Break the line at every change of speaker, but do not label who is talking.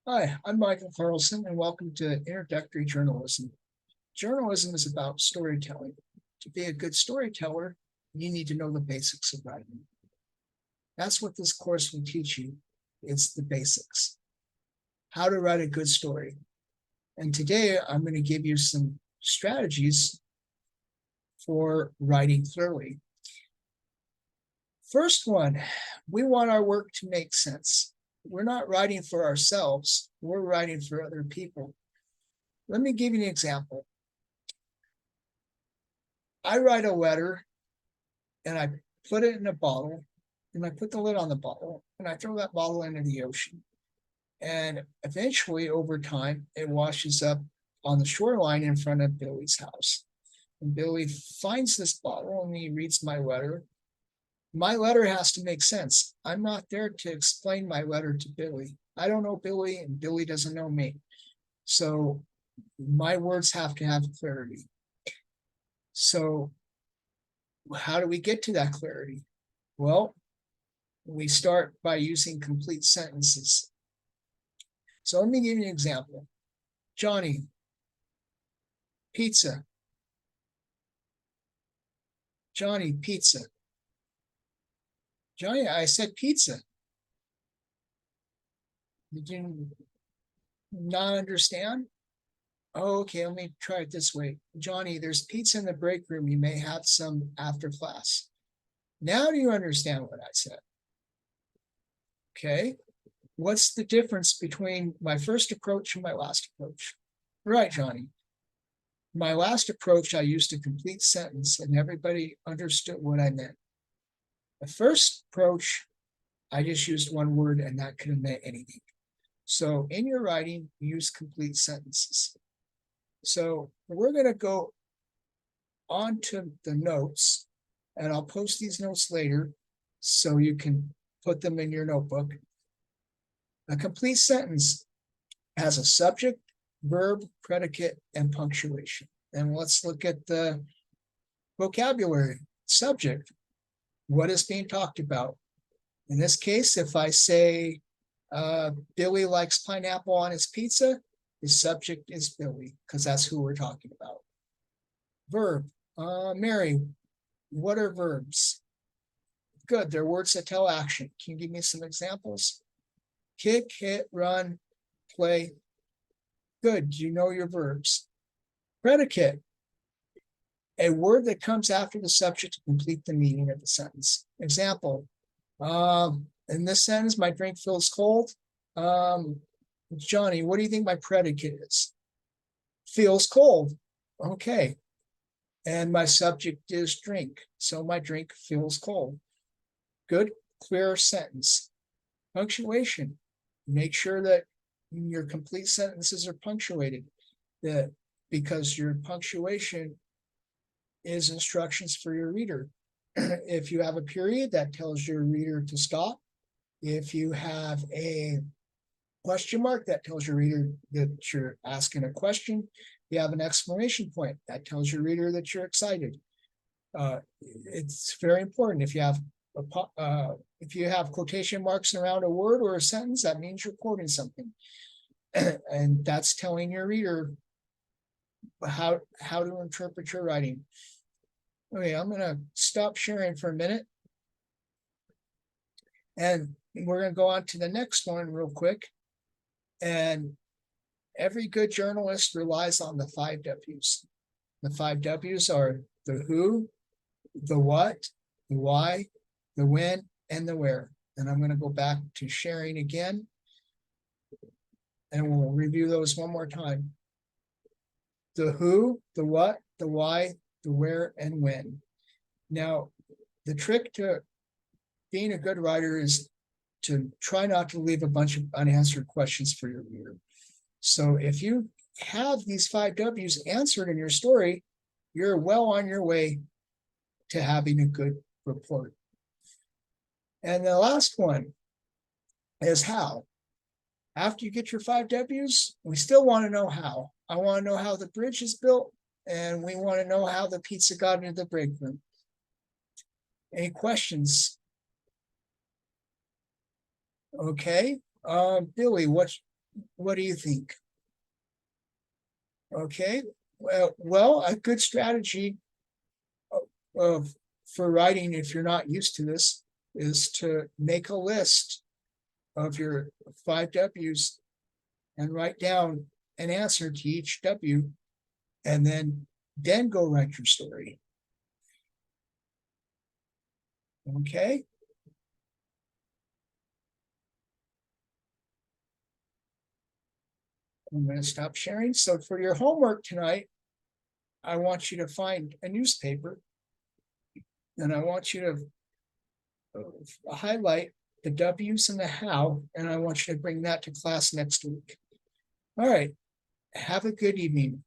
Hi, I'm Michael Carlson, and welcome to Introductory Journalism. Journalism is about storytelling. To be a good storyteller, you need to know the basics of writing. That's what this course will teach you. It's the basics. How to write a good story. And today I'm going to give you some strategies for writing clearly. First one, we want our work to make sense. We're not writing for ourselves, we're writing for other people. Let me give you an example. I write a letter and I put it in a bottle and I put the lid on the bottle and I throw that bottle into the ocean. And eventually, over time, it washes up on the shoreline in front of Billy's house. And Billy finds this bottle and he reads my letter. My letter has to make sense. I'm not there to explain my letter to Billy. I don't know Billy and Billy doesn't know me. So my words have to have clarity. So how do we get to that clarity? Well, we start by using complete sentences. So let me give you an example. Johnny, pizza. Johnny, pizza. Johnny, I said pizza. Did you not understand? Oh, okay, let me try it this way. Johnny, there's pizza in the break room. You may have some after class. Now do you understand what I said? Okay. What's the difference between my first approach and my last approach? Right, Johnny. My last approach, I used a complete sentence and everybody understood what I meant. The first approach, I just used one word and that could have meant anything. So in your writing, use complete sentences. So we're going to go on to the notes, and I'll post these notes later so you can put them in your notebook. A complete sentence has a subject, verb, predicate, and punctuation. And let's look at the vocabulary. Subject, what is being talked about? In this case, if I say Billy likes pineapple on his pizza, the subject is Billy, because that's who we're talking about. Verb, Mary, what are verbs? Good, they're words that tell action. Can you give me some examples? Kick, hit, run, play. Good, you know your verbs. Predicate, a word that comes after the subject to complete the meaning of the sentence. Example, in this sentence, my drink feels cold. Johnny, what do you think my predicate is? Feels cold. Okay. And my subject is drink. So my drink feels cold. Good, clear sentence. Punctuation. Make sure that your complete sentences are punctuated. Because your punctuation is instructions for your reader. If you have a period, that tells your reader to stop. If you have a question mark, that tells your reader that you're asking a question. If you have an exclamation point, that tells your reader that you're excited. It's very important. If you have quotation marks around a word or a sentence, that means you're quoting something. And that's telling your reader how to interpret your writing. Okay, I'm going to stop sharing for a minute. And we're going to go on to the next one real quick. And every good journalist relies on the 5 W's. The 5 W's are the who, the what, the why, the when, and the where. And I'm going to go back to sharing again. And we'll review those one more time. The who, the what, the why, the where, and when. Now, the trick to being a good writer is to try not to leave a bunch of unanswered questions for your reader. So if you have these 5 W's answered in your story, you're well on your way to having a good report. And the last one is how. After you get your 5 W's, we still want to know how. I want to know how the bridge is built, and we want to know how the pizza got into the break room. Any questions? Okay, Billy, What do you think? Okay, well, a good strategy of for writing, if you're not used to this, is to make a list of your 5 W's and write down an answer to each W, and then go write your story. Okay. I'm going to stop sharing. So for your homework tonight, I want you to find a newspaper, and I want you to highlight the W's and the how, and I want you to bring that to class next week. All right. Have a good evening.